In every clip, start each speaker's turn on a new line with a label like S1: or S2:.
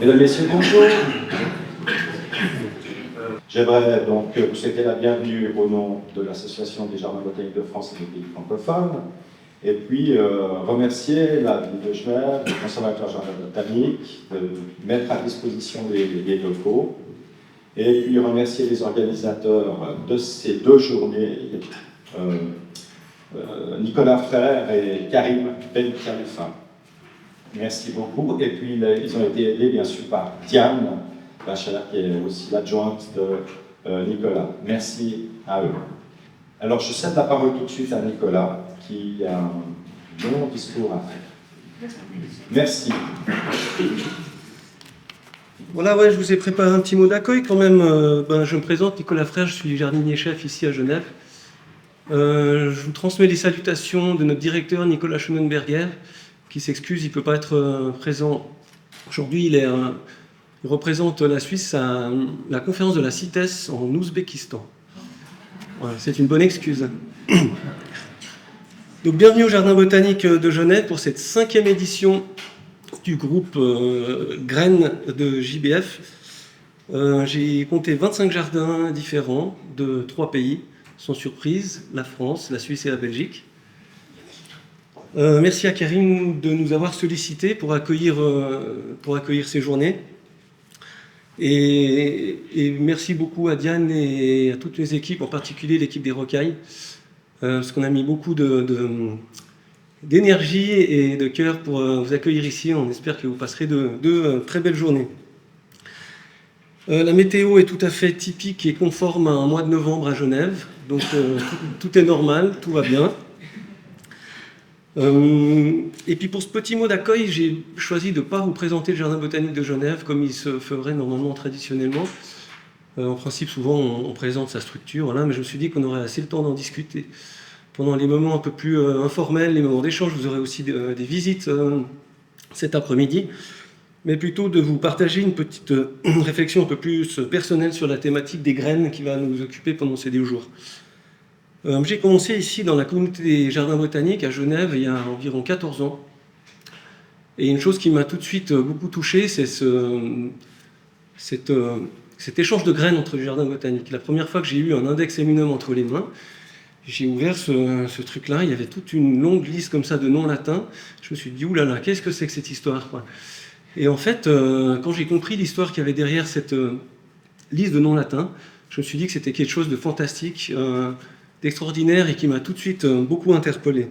S1: Mesdames, Messieurs, bonjour. J'aimerais donc vous souhaiter la bienvenue au nom de l'Association des Jardins Botaniques de France et des pays francophones, et puis remercier la ville de Genève, le Conservatoire Jardin Botanique, de mettre à disposition les locaux, et puis remercier les organisateurs de ces deux journées, Nicolas Frère et Karim Ben Khalifa. Merci beaucoup. Et puis, ils ont été aidés, bien sûr, par Diane Bacher, qui est aussi l'adjointe de Nicolas. Merci à eux. Alors, je cède la parole tout de suite à Nicolas, qui a un long discours à faire. Merci.
S2: Voilà, ouais, je vous ai préparé un petit mot d'accueil quand même. Je me présente, Nicolas Frère, je suis jardinier-chef ici à Genève. Je vous transmets les salutations de notre directeur Nicolas Schonenberger, qui s'excuse, il ne peut pas être présent aujourd'hui. Il représente la Suisse à la conférence de la CITES en Ouzbékistan. Voilà, c'est une bonne excuse. Donc, bienvenue au Jardin botanique de Genève pour cette 5e édition du groupe Graines de JBF. J'ai compté 25 jardins différents de 3 pays, sans surprise, la France, la Suisse et la Belgique. Merci à Karim de nous avoir sollicité pour accueillir ces journées. Et merci beaucoup à Diane et à toutes les équipes, en particulier l'équipe des Rocailles, parce qu'on a mis beaucoup d'énergie et de cœur pour vous accueillir ici. On espère que vous passerez de très belles journées. La météo est tout à fait typique et conforme à un mois de novembre à Genève, donc tout est normal, tout va bien. Et puis pour ce petit mot d'accueil, j'ai choisi de ne pas vous présenter le Jardin botanique de Genève comme il se ferait normalement traditionnellement. En principe, souvent, on présente sa structure, voilà, mais je me suis dit qu'on aurait assez le temps d'en discuter pendant les moments un peu plus informels, les moments d'échange. Vous aurez aussi des visites cet après-midi, mais plutôt de vous partager une petite réflexion un peu plus personnelle sur la thématique des graines qui va nous occuper pendant ces 2 jours. J'ai commencé ici dans la communauté des jardins botaniques à Genève il y a environ 14 ans. Et une chose qui m'a tout de suite beaucoup touché, c'est cet échange de graines entre les jardins botaniques. La première fois que j'ai eu un index eminum entre les mains, j'ai ouvert ce truc-là, il y avait toute une longue liste comme ça de noms latins. Je me suis dit, oulala, qu'est-ce que c'est que cette histoire, quoi. Et en fait, quand j'ai compris l'histoire qu'il y avait derrière cette liste de noms latins, je me suis dit que c'était quelque chose de fantastique, d'extraordinaire et qui m'a tout de suite beaucoup interpellé.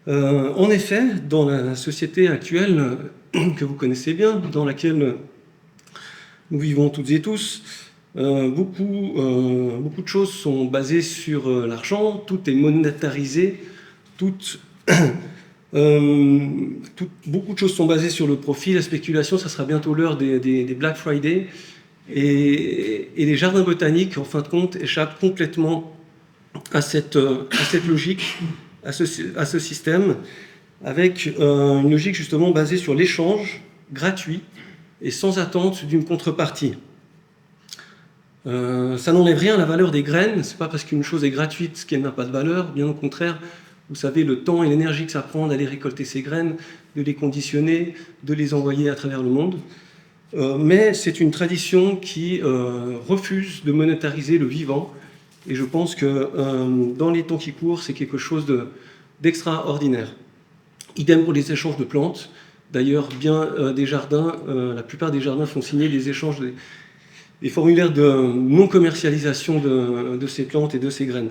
S2: En effet, dans la société actuelle que vous connaissez bien, dans laquelle nous vivons toutes et tous, beaucoup de choses sont basées sur l'argent, tout est monétarisé, beaucoup de choses sont basées sur le profit, la spéculation. Ça sera bientôt l'heure des Black Friday, et les jardins botaniques, en fin de compte, échappent complètement à cette logique, à ce système, avec une logique justement basée sur l'échange gratuit et sans attente d'une contrepartie. Ça n'enlève rien à la valeur des graines. C'est pas parce qu'une chose est gratuite qu'elle n'a pas de valeur, bien au contraire. Vous savez le temps et l'énergie que ça prend d'aller récolter ces graines, de les conditionner, de les envoyer à travers le monde. Mais c'est une tradition qui refuse de monétariser le vivant. Et je pense que dans les temps qui courent, c'est quelque chose d'extraordinaire. Idem pour les échanges de plantes. D'ailleurs, des jardins, la plupart des jardins font signer des échanges, des formulaires de non-commercialisation de ces plantes et de ces graines.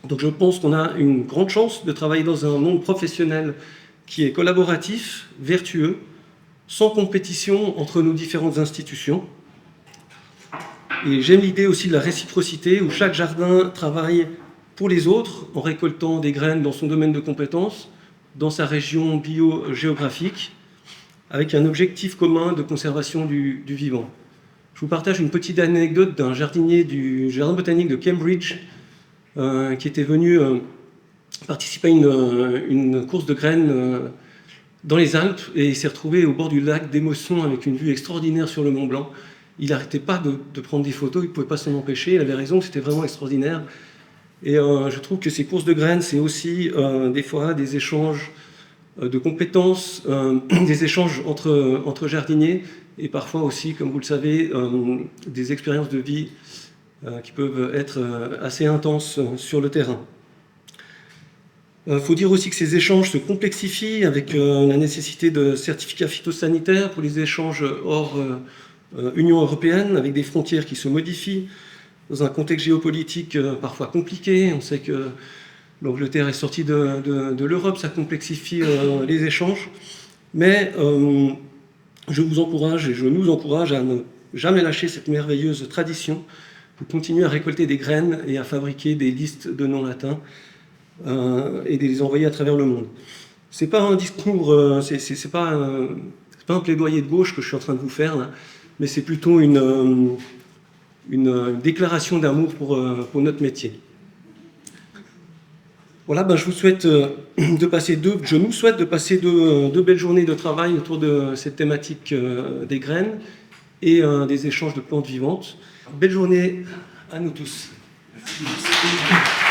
S2: Donc je pense qu'on a une grande chance de travailler dans un monde professionnel qui est collaboratif, vertueux, sans compétition entre nos différentes institutions. Et j'aime l'idée aussi de la réciprocité, où chaque jardin travaille pour les autres en récoltant des graines dans son domaine de compétences, dans sa région biogéographique, avec un objectif commun de conservation du vivant. Je vous partage une petite anecdote d'un jardinier du Jardin botanique de Cambridge qui était venu participer à une course de graines dans les Alpes et il s'est retrouvé au bord du lac d'Émosson avec une vue extraordinaire sur le Mont Blanc. Il n'arrêtait pas de prendre des photos, il ne pouvait pas s'en empêcher, il avait raison, c'était vraiment extraordinaire. Et je trouve que ces courses de graines, c'est aussi des fois des échanges de compétences, des échanges entre jardiniers, et parfois aussi, comme vous le savez, des expériences de vie qui peuvent être assez intenses sur le terrain. Il faut dire aussi que ces échanges se complexifient avec la nécessité de certificats phytosanitaires pour les échanges hors Union européenne, avec des frontières qui se modifient, dans un contexte géopolitique parfois compliqué. On sait que l'Angleterre est sortie de l'Europe, ça complexifie les échanges. Mais je vous encourage et je nous encourage à ne jamais lâcher cette merveilleuse tradition de continuer à récolter des graines et à fabriquer des listes de noms latins et de les envoyer à travers le monde. C'est pas un discours, c'est pas un plaidoyer de gauche que je suis en train de vous faire, là, mais c'est plutôt une déclaration d'amour pour notre métier. Voilà, je vous souhaite je nous souhaite de passer deux belles journées de travail autour de cette thématique des graines et des échanges de plantes vivantes. Belle journée à nous tous. Merci.